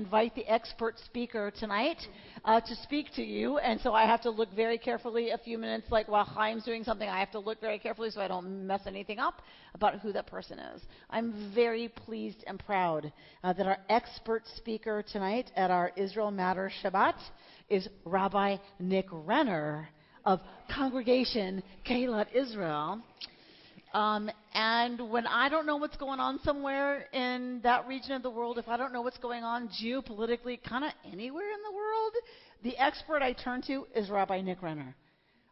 Invite the expert speaker tonight to speak to you, and so I have to look very carefully a few minutes, like while Chaim's doing something, I have to look very carefully so I don't mess anything up about who that person is. I'm very pleased and proud that our expert speaker tonight at our Israel Matters Shabbat is Rabbi Nick Renner of Congregation Keilat Israel. And when I don't know what's going on somewhere in that region of the world, if I don't know what's going on geopolitically, kind of anywhere in the world, the expert I turn to is Rabbi Nick Renner.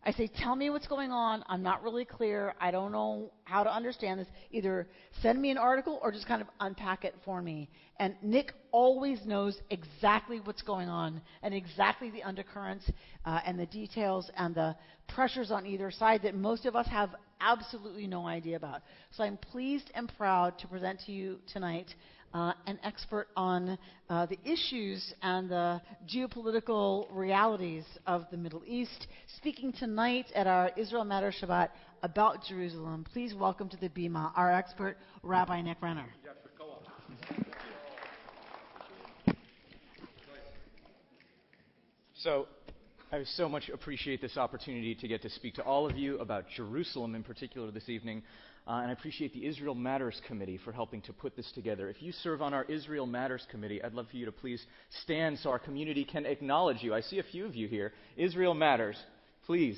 I say, tell me what's going on. I'm not really clear. I don't know how to understand this. Either send me an article or just kind of unpack it for me. And Nick always knows exactly what's going on and exactly the undercurrents and the details and the pressures on either side that most of us have absolutely no idea about. So I'm pleased and proud to present to you tonight an expert on the issues and the geopolitical realities of the Middle East, speaking tonight at our Israel Matters Shabbat about Jerusalem. Please welcome to the Bima our expert, Rabbi Nick Renner. So I so much appreciate this opportunity to get to speak to all of you about Jerusalem in particular this evening. And I appreciate the Israel Matters Committee for helping to put this together. If you serve on our Israel Matters Committee, I'd love for you to please stand so our community can acknowledge you. I see a few of you here. Israel Matters. Please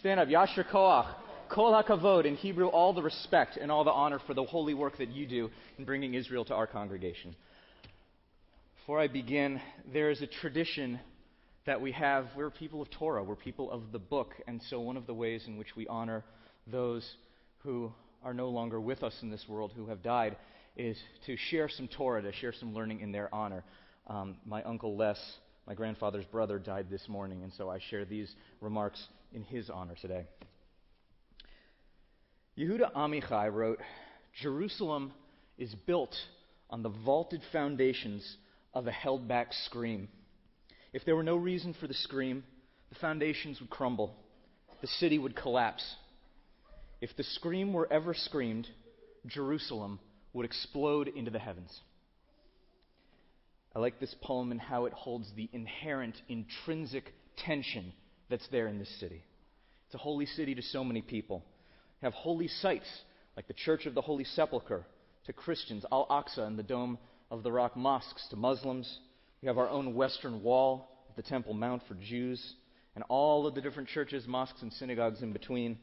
stand up. Yasher Koach. Kol HaKavod. In Hebrew, all the respect and all the honor for the holy work that you do in bringing Israel to our congregation. Before I begin, there is a tradition that we have. We're people of Torah. We're people of the book. And so one of the ways in which we honor those who are no longer with us in this world, who have died, is to share some Torah, to share some learning in their honor. My uncle Les, my grandfather's brother, died this morning, and so I share these remarks in his honor today. Yehuda Amichai wrote, "Jerusalem is built on the vaulted foundations of a held-back scream. If there were no reason for the scream, the foundations would crumble. The city would collapse. If the scream were ever screamed, Jerusalem would explode into the heavens." I like this poem and how it holds the inherent, intrinsic tension that's there in this city. It's a holy city to so many people. We have holy sites, like the Church of the Holy Sepulchre, to Christians, Al-Aqsa and the Dome of the Rock mosques to Muslims. We have our own Western Wall of the Temple Mount for Jews, and all of the different churches, mosques, and synagogues in between.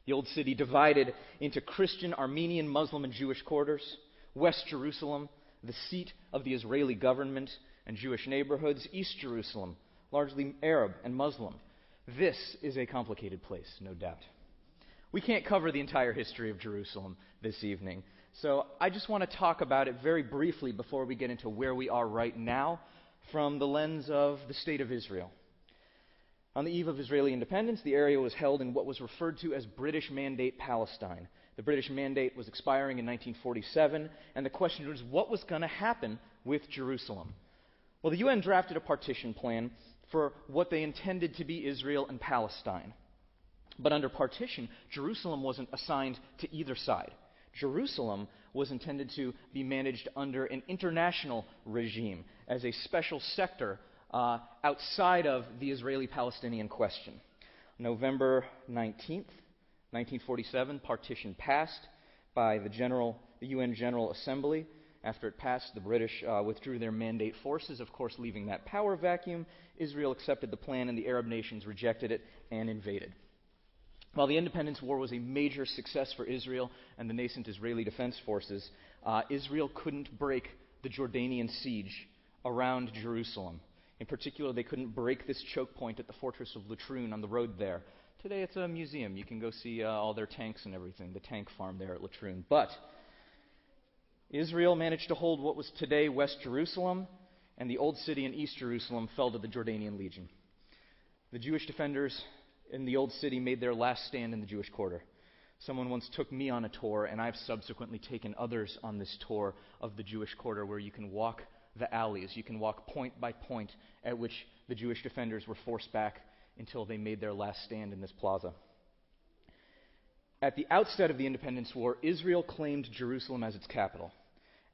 The old city divided into Christian, Armenian, Muslim, and Jewish quarters. West Jerusalem, the seat of the Israeli government and Jewish neighborhoods. East Jerusalem, largely Arab and Muslim. This is a complicated place, no doubt. We can't cover the entire history of Jerusalem this evening, so I just want to talk about it very briefly before we get into where we are right now from the lens of the state of Israel. On the eve of Israeli independence, the area was held in what was referred to as British Mandate Palestine. The British Mandate was expiring in 1947, and the question was, what was going to happen with Jerusalem? Well, the UN drafted a partition plan for what they intended to be Israel and Palestine. But under partition, Jerusalem wasn't assigned to either side. Jerusalem was intended to be managed under an international regime as a special sector outside of the Israeli-Palestinian question. November 19th, 1947, partition passed by the UN General Assembly. After it passed, the British withdrew their mandate forces, of course, leaving that power vacuum. Israel accepted the plan, and the Arab nations rejected it and invaded. While the Independence War was a major success for Israel and the nascent Israeli Defense Forces, Israel couldn't break the Jordanian siege around Jerusalem. In particular, they couldn't break this choke point at the fortress of Latrun on the road there. Today it's a museum. You can go see all their tanks and everything, the tank farm there at Latrun. But Israel managed to hold what was today West Jerusalem, and the old city in East Jerusalem fell to the Jordanian Legion. The Jewish defenders in the old city made their last stand in the Jewish quarter. Someone once took me on a tour, and I've subsequently taken others on this tour of the Jewish quarter, where you can walk the alleys. You can walk point by point at which the Jewish defenders were forced back until they made their last stand in this plaza. At the outset of the Independence War, Israel claimed Jerusalem as its capital.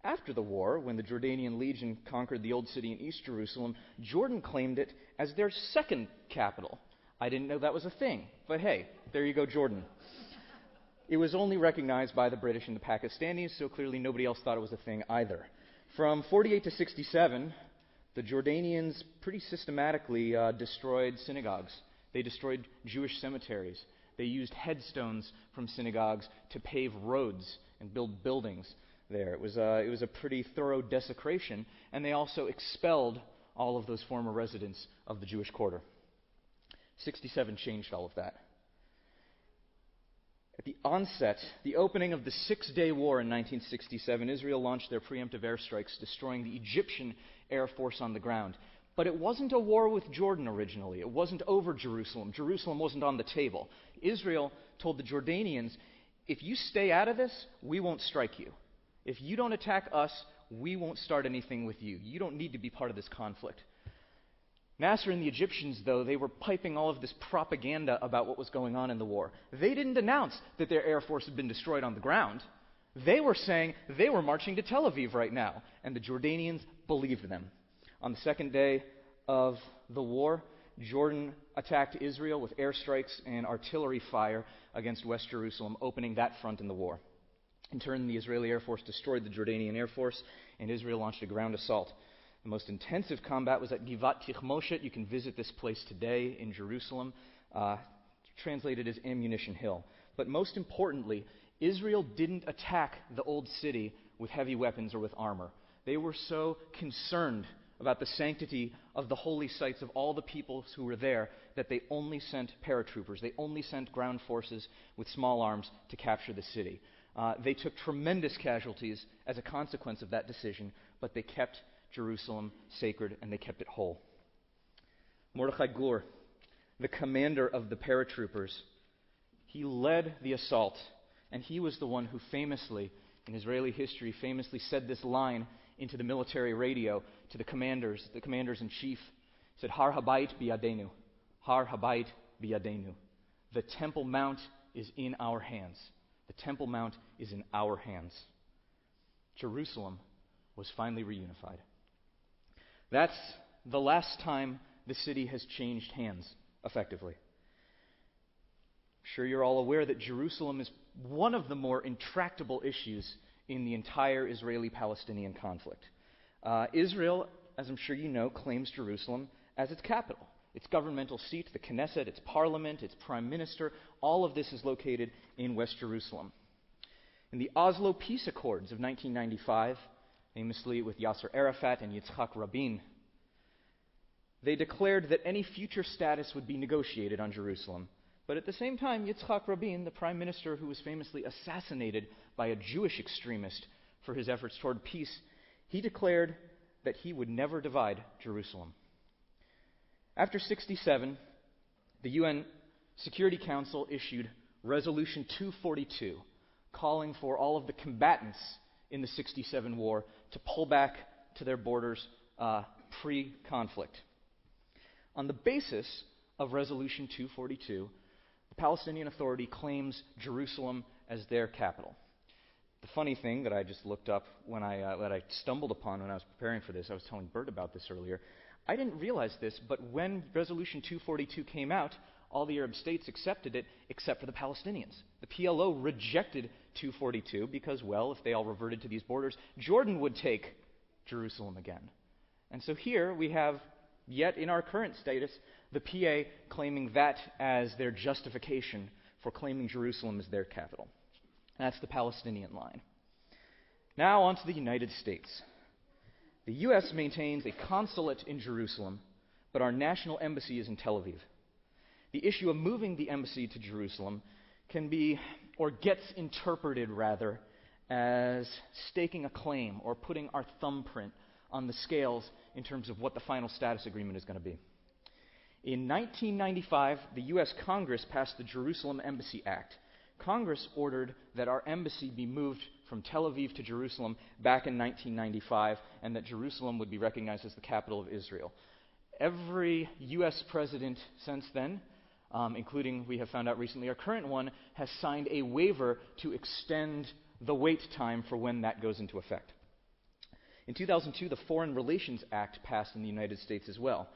After the war, when the Jordanian Legion conquered the Old City in East Jerusalem, Jordan claimed it as their second capital. I didn't know that was a thing, but hey, there you go, Jordan. It was only recognized by the British and the Pakistanis, so clearly nobody else thought it was a thing either. From 48 to 67, the Jordanians pretty systematically destroyed synagogues. They destroyed Jewish cemeteries. They used headstones from synagogues to pave roads and build buildings there. It was a pretty thorough desecration, and they also expelled all of those former residents of the Jewish quarter. 67 changed all of that. At the onset, the opening of the Six-Day War in 1967, Israel launched their preemptive airstrikes, destroying the Egyptian Air Force on the ground. But it wasn't a war with Jordan originally. It wasn't over Jerusalem. Jerusalem wasn't on the table. Israel told the Jordanians, if you stay out of this, we won't strike you. If you don't attack us, we won't start anything with you. You don't need to be part of this conflict. Nasser and the Egyptians, though, they were piping all of this propaganda about what was going on in the war. They didn't announce that their air force had been destroyed on the ground. They were saying they were marching to Tel Aviv right now, and the Jordanians believed them. On the second day of the war, Jordan attacked Israel with airstrikes and artillery fire against West Jerusalem, opening that front in the war. In turn, the Israeli Air Force destroyed the Jordanian Air Force, and Israel launched a ground assault. The most intensive combat was at Givat Tichmoshet. You can visit this place today in Jerusalem, translated as Ammunition Hill. But most importantly, Israel didn't attack the old city with heavy weapons or with armor. They were so concerned about the sanctity of the holy sites of all the peoples who were there that they only sent paratroopers. They only sent ground forces with small arms to capture the city. They took tremendous casualties as a consequence of that decision, but they kept Jerusalem sacred, and they kept it whole. Mordechai Gur, the commander of the paratroopers, he led the assault, and he was the one who famously, in Israeli history, famously said this line into the military radio to the commanders in chief. He said, Har Habayit biyadenu, Har Habayit biyadenu. The Temple Mount is in our hands. The Temple Mount is in our hands. Jerusalem was finally reunified. That's the last time the city has changed hands, effectively. I'm sure you're all aware that Jerusalem is one of the more intractable issues in the entire Israeli-Palestinian conflict. Israel, as I'm sure you know, claims Jerusalem as its capital. Its governmental seat, the Knesset, its parliament, its prime minister, all of this is located in West Jerusalem. In the Oslo Peace Accords of 1995, famously with Yasser Arafat and Yitzhak Rabin, they declared that any future status would be negotiated on Jerusalem. But at the same time, Yitzhak Rabin, the prime minister who was famously assassinated by a Jewish extremist for his efforts toward peace, he declared that he would never divide Jerusalem. After 1967, the UN Security Council issued Resolution 242, calling for all of the combatants in the 1967 war to pull back to their borders pre-conflict. On the basis of Resolution 242, the Palestinian Authority claims Jerusalem as their capital. The funny thing that I just looked up that I stumbled upon when I was preparing for this, I was telling Bert about this earlier, I didn't realize this, but when Resolution 242 came out, all the Arab states accepted it except for the Palestinians. The PLO rejected 242 because, well, if they all reverted to these borders, Jordan would take Jerusalem again. And so here we have, yet in our current status, the PA claiming that as their justification for claiming Jerusalem as their capital. That's the Palestinian line. Now on to the United States. The U.S. maintains a consulate in Jerusalem, but our national embassy is in Tel Aviv. The issue of moving the embassy to Jerusalem can be, or gets interpreted rather, as staking a claim or putting our thumbprint on the scales in terms of what the final status agreement is going to be. In 1995, the U.S. Congress passed the Jerusalem Embassy Act. Congress ordered that our embassy be moved from Tel Aviv to Jerusalem back in 1995, and that Jerusalem would be recognized as the capital of Israel. Every U.S. president since then, including, we have found out recently, our current one, has signed a waiver to extend the wait time for when that goes into effect. In 2002, the Foreign Relations Act passed in the United States as well.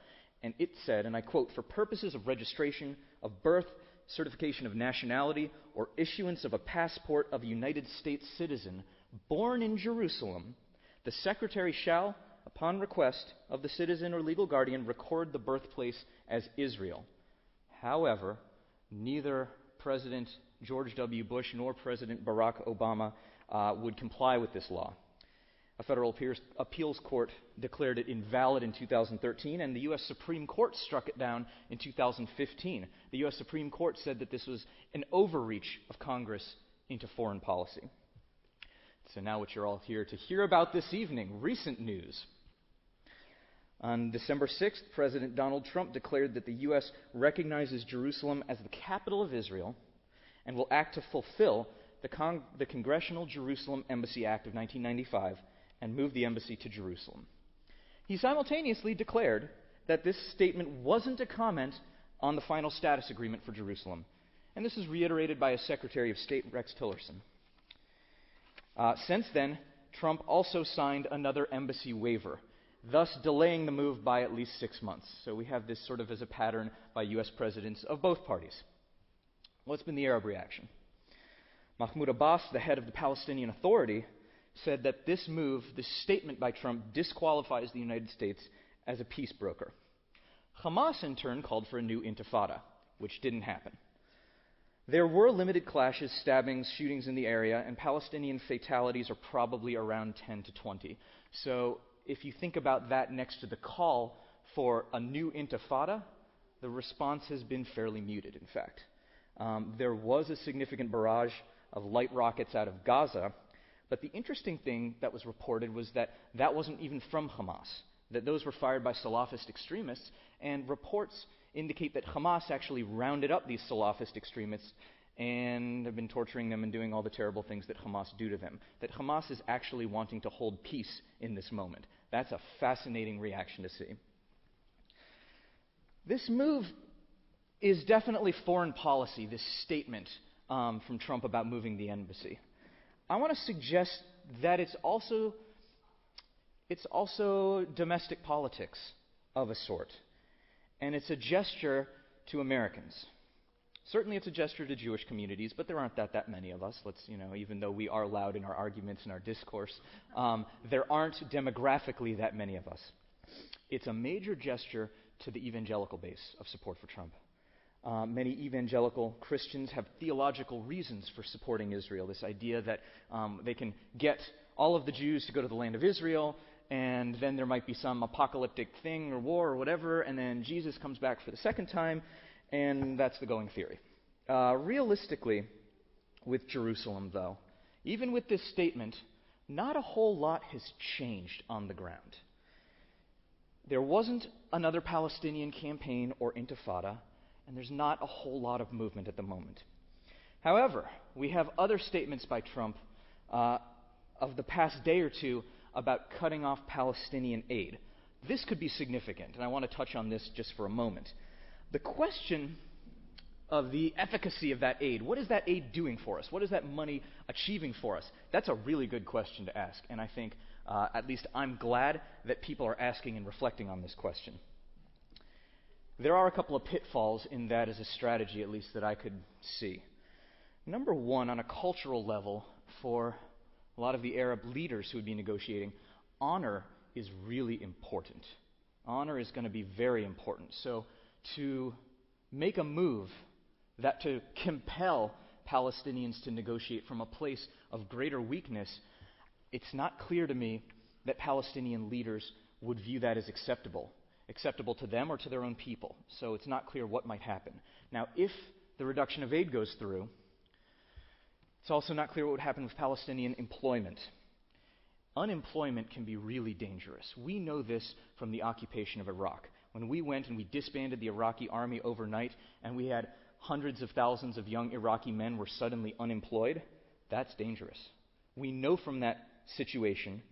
And it said, and I quote, "For purposes of registration of birth, certification of nationality, or issuance of a passport of a United States citizen born in Jerusalem, the Secretary shall, upon request of the citizen or legal guardian, record the birthplace as Israel." However, neither President George W. Bush nor President Barack Obama would comply with this law. A federal appeals court declared it invalid in 2013, and the U.S. Supreme Court struck it down in 2015. The U.S. Supreme Court said that this was an overreach of Congress into foreign policy. So now what you're all here to hear about this evening, recent news. On December 6th, President Donald Trump declared that the U.S. recognizes Jerusalem as the capital of Israel and will act to fulfill the Congressional Jerusalem Embassy Act of 1995 and move the embassy to Jerusalem. He simultaneously declared that this statement wasn't a comment on the final status agreement for Jerusalem, and this is reiterated by his Secretary of State, Rex Tillerson. Since then, Trump also signed another embassy waiver, thus delaying the move by at least 6 months. So we have this sort of as a pattern by U.S. presidents of both parties. What's been the Arab reaction? Mahmoud Abbas, the head of the Palestinian Authority, said that this move, this statement by Trump, disqualifies the United States as a peace broker. Hamas, in turn, called for a new intifada, which didn't happen. There were limited clashes, stabbings, shootings in the area, and Palestinian fatalities are probably around 10 to 20. So if you think about that next to the call for a new intifada, the response has been fairly muted, in fact. There was a significant barrage of light rockets out of Gaza, but the interesting thing that was reported was that that wasn't even from Hamas, that those were fired by Salafist extremists, and reports indicate that Hamas actually rounded up these Salafist extremists and have been torturing them and doing all the terrible things that Hamas do to them. That Hamas is actually wanting to hold peace in this moment. That's a fascinating reaction to see. This move is definitely foreign policy, this statement from Trump about moving the embassy. I want to suggest that it's also domestic politics of a sort. And it's a gesture to Americans. Certainly it's a gesture to Jewish communities, but there aren't that many of us. Even though we are loud in our arguments and our discourse, there aren't demographically that many of us. It's a major gesture to the evangelical base of support for Trump. Many evangelical Christians have theological reasons for supporting Israel. This idea that they can get all of the Jews to go to the land of Israel, and then there might be some apocalyptic thing or war or whatever, and then Jesus comes back for the second time, and that's the going theory. Realistically, with Jerusalem, though, even with this statement, not a whole lot has changed on the ground. There wasn't another Palestinian campaign or intifada, and there's not a whole lot of movement at the moment. However, we have other statements by Trump of the past day or two about cutting off Palestinian aid. This could be significant, and I want to touch on this just for a moment. The question of the efficacy of that aid, what is that aid doing for us? What is that money achieving for us? That's a really good question to ask, and I think at least I'm glad that people are asking and reflecting on this question. There are a couple of pitfalls in that as a strategy, at least that I could see. Number one, on a cultural level, for a lot of the Arab leaders who would be negotiating, honor is really important. Honor is going to be very important. So to make a move that to compel Palestinians to negotiate from a place of greater weakness, it's not clear to me that Palestinian leaders would view that as acceptable to them or to their own people. So it's not clear what might happen. Now, if the reduction of aid goes through, it's also not clear what would happen with Palestinian employment. Unemployment can be really dangerous. We know this from the occupation of Iraq. When we went and we disbanded the Iraqi army overnight and we had hundreds of thousands of young Iraqi men were suddenly unemployed, that's dangerous. We know from that situation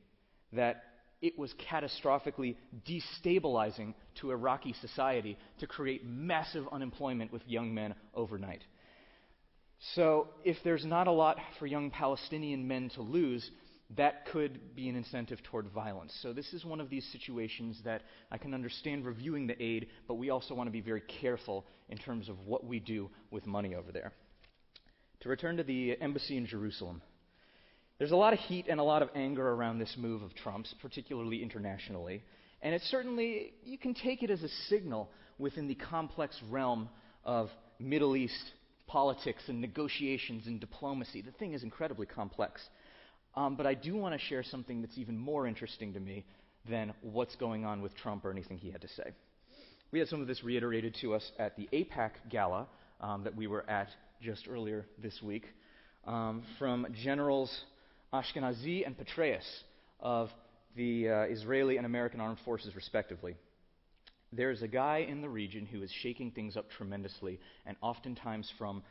that it was catastrophically destabilizing to Iraqi society to create massive unemployment with young men overnight. So if there's not a lot for young Palestinian men to lose, that could be an incentive toward violence. So this is one of these situations that I can understand reviewing the aid, but we also want to be very careful in terms of what we do with money over there. To return to the embassy in Jerusalem, there's a lot of heat and a lot of anger around this move of Trump's, particularly internationally. And it's certainly, you can take it as a signal within the complex realm of Middle East politics and negotiations and diplomacy. The thing is incredibly complex. But I do want to share something that's even more interesting to me than what's going on with Trump or anything he had to say. We had some of this reiterated to us at the AIPAC gala that we were at just earlier this week from Generals Ashkenazi and Petraeus of the Israeli and American armed forces, respectively. There's a guy in the region who is shaking things up tremendously, and oftentimes from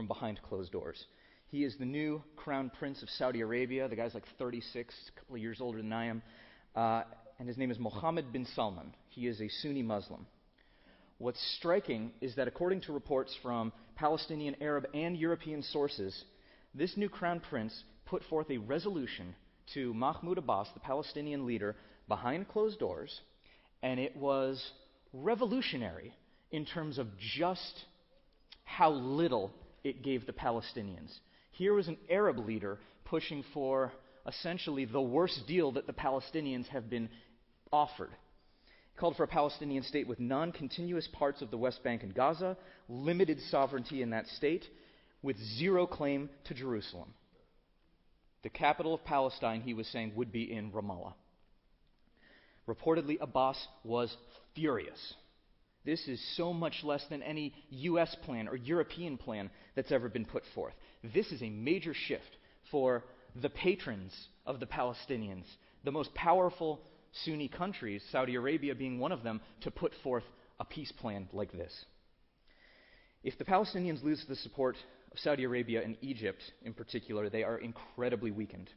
behind closed doors. He is the new crown prince of Saudi Arabia. The guy's like 36, a couple of years older than I am, and his name is Mohammed bin Salman. He is a Sunni Muslim. What's striking is that according to reports from Palestinian, Arab, and European sources, this new crown prince put forth a resolution to Mahmoud Abbas, the Palestinian leader, behind closed doors, and it was revolutionary in terms of just how little it gave the Palestinians. Here was an Arab leader pushing for essentially the worst deal that the Palestinians have been offered. He called for a Palestinian state with non-continuous parts of the West Bank and Gaza, limited sovereignty in that state, with zero claim to Jerusalem. The capital of Palestine, he was saying, would be in Ramallah. Reportedly, Abbas was furious. This is so much less than any U.S. plan or European plan that's ever been put forth. This is a major shift for the patrons of the Palestinians, the most powerful Sunni countries, Saudi Arabia being one of them, to put forth a peace plan like this. If the Palestinians lose the support of Saudi Arabia and Egypt in particular, they are incredibly weakened.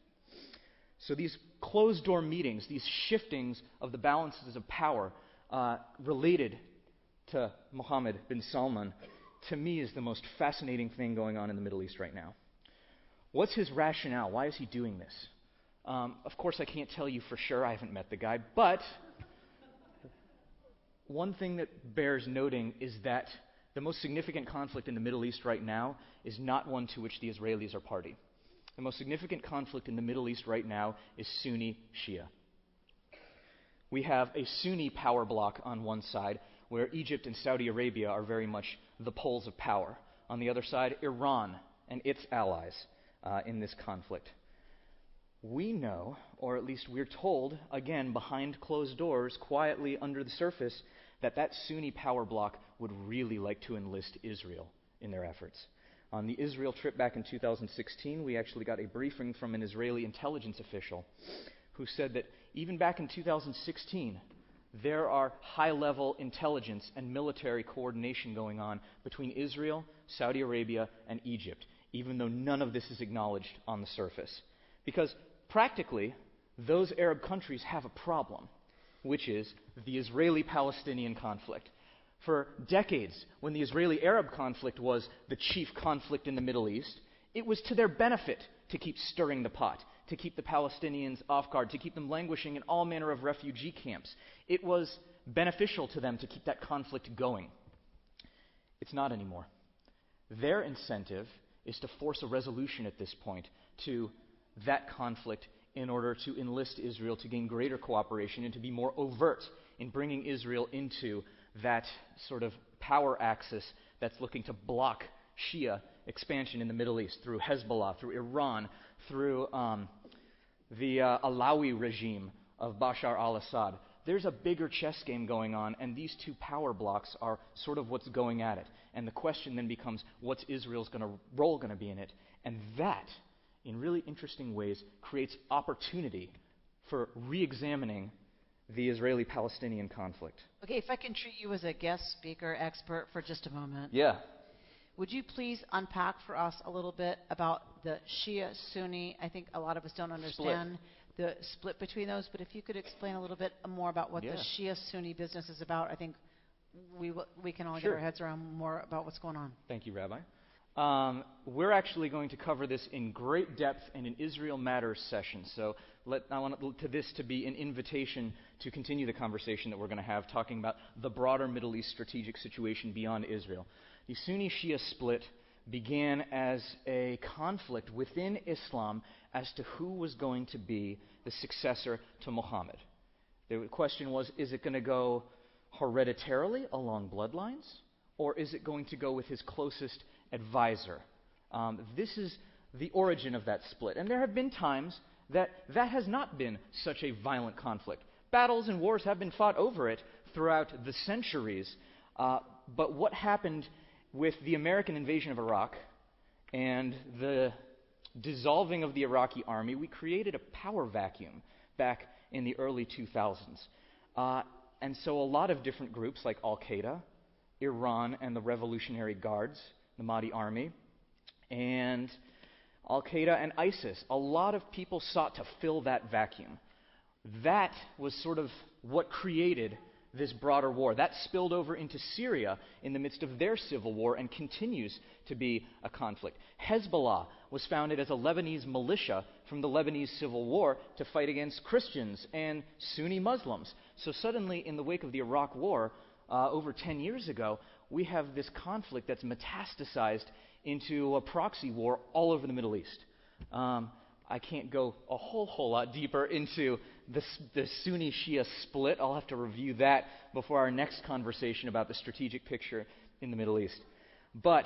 So these closed-door meetings, these shiftings of the balances of power related to Mohammed bin Salman, to me is the most fascinating thing going on in the Middle East right now. What's his rationale? Why is he doing this? Of course, I can't tell you for sure. I haven't met the guy. But one thing that bears noting is that the most significant conflict in the Middle East right now is not one to which the Israelis are party. The most significant conflict in the Middle East right now is Sunni-Shia. We have a Sunni power bloc on one side, where Egypt and Saudi Arabia are very much the poles of power. On the other side, Iran and its allies in this conflict. We know, or at least we're told, again, behind closed doors, quietly under the surface, that that Sunni power bloc would really like to enlist Israel in their efforts. On the Israel trip back in 2016, we actually got a briefing from an Israeli intelligence official who said that even back in 2016, there are high-level intelligence and military coordination going on between Israel, Saudi Arabia, and Egypt, even though none of this is acknowledged on the surface. Because practically, those Arab countries have a problem, which is the Israeli-Palestinian conflict. For decades, when the Israeli-Arab conflict was the chief conflict in the Middle East, it was to their benefit to keep stirring the pot, to keep the Palestinians off guard, to keep them languishing in all manner of refugee camps. It was beneficial to them to keep that conflict going. It's not anymore. Their incentive is to force a resolution at this point to that conflict in order to enlist Israel to gain greater cooperation and to be more overt in bringing Israel into that sort of power axis that's looking to block Shia expansion in the Middle East through Hezbollah, through Iran, through the Alawi regime of Bashar al-Assad. There's a bigger chess game going on, and these two power blocks are sort of what's going at it. And the question then becomes, what's Israel's role going to be in it? And that, in really interesting ways, creates opportunity for re-examining the Israeli-Palestinian conflict. Okay, if I can treat you as a guest speaker expert for just a moment. Yeah. Would you please unpack for us a little bit about the Shia-Sunni? I think a lot of us don't understand the split between those, but if you could explain a little bit more about what the Shia-Sunni business is about, I think we can all get our heads around more about what's going on. Thank you, Rabbi. We're actually going to cover this in great depth in an Israel Matters session. So I want this to be an invitation to continue the conversation that we're going to have, talking about the broader Middle East strategic situation beyond Israel. The Sunni-Shia split began as a conflict within Islam as to who was going to be the successor to Muhammad. The question was, is it going to go hereditarily along bloodlines, or is it going to go with his closest advisor? This is the origin of that split. And there have been times that has not been such a violent conflict. Battles and wars have been fought over it throughout the centuries. But what happened with the American invasion of Iraq and the dissolving of the Iraqi army, we created a power vacuum back in the early 2000s. And so a lot of different groups like Al-Qaeda, Iran and the Revolutionary Guards, the Mahdi army, and Al-Qaeda and ISIS, a lot of people sought to fill that vacuum. That was sort of what created this broader war. That spilled over into Syria in the midst of their civil war and continues to be a conflict. Hezbollah was founded as a Lebanese militia from the Lebanese civil war to fight against Christians and Sunni Muslims. So suddenly, in the wake of the Iraq war, over 10 years ago, we have this conflict that's metastasized into a proxy war all over the Middle East. I can't go a whole lot deeper into the Sunni-Shia split. I'll have to review that before our next conversation about the strategic picture in the Middle East. But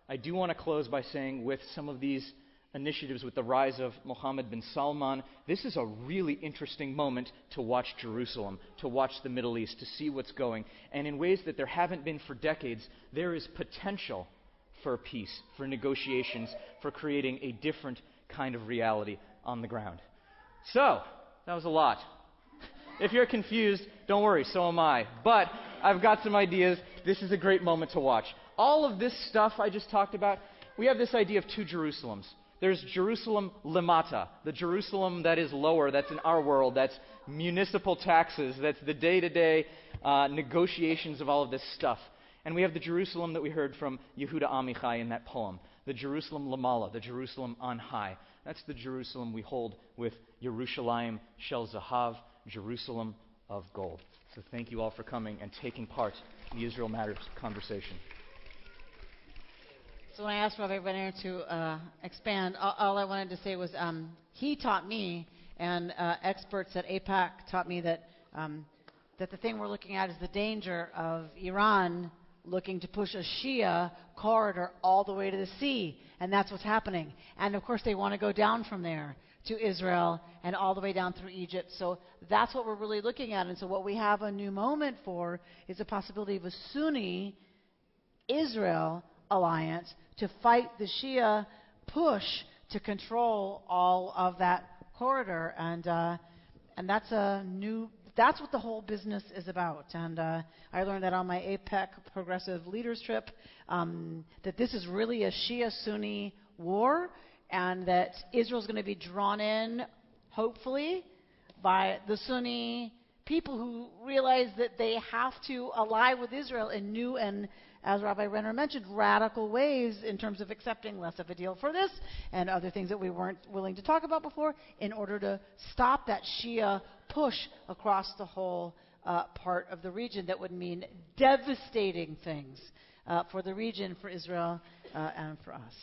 I do want to close by saying, with some of these initiatives, with the rise of Mohammed bin Salman, this is a really interesting moment to watch Jerusalem, to watch the Middle East, to see what's going. And in ways that there haven't been for decades, there is potential for peace, for negotiations, for creating a different kind of reality on the ground. So, that was a lot. If you're confused, don't worry, so am I. But I've got some ideas. This is a great moment to watch. All of this stuff I just talked about, we have this idea of two Jerusalems. There's Jerusalem Lamata, the Jerusalem that is lower, that's in our world, that's municipal taxes, that's the day-to-day negotiations of all of this stuff. And we have the Jerusalem that we heard from Yehuda Amichai in that poem, the Jerusalem Lamala, the Jerusalem on high. That's the Jerusalem we hold with Yerushalayim Shel Zahav, Jerusalem of gold. So thank you all for coming and taking part in the Israel Matters conversation. So when I asked Rabbi Renner to expand, all I wanted to say was he taught me, and experts at AIPAC taught me that the thing we're looking at is the danger of Iran looking to push a Shia corridor all the way to the sea, and that's what's happening. And of course they want to go down from there to Israel and all the way down through Egypt. So that's what we're really looking at. And so what we have a new moment for is the possibility of a Sunni Israel alliance to fight the Shia push to control all of that corridor. And that's what the whole business is about. And I learned that on my APEC Progressive Leaders trip, that this is really a Shia-Sunni war, and that Israel's going to be drawn in, hopefully, by the Sunni people who realize that they have to ally with Israel in new and, as Rabbi Renner mentioned, radical ways in terms of accepting less of a deal for this and other things that we weren't willing to talk about before in order to stop that Shia push across the whole part of the region that would mean devastating things for the region, for Israel, and for us.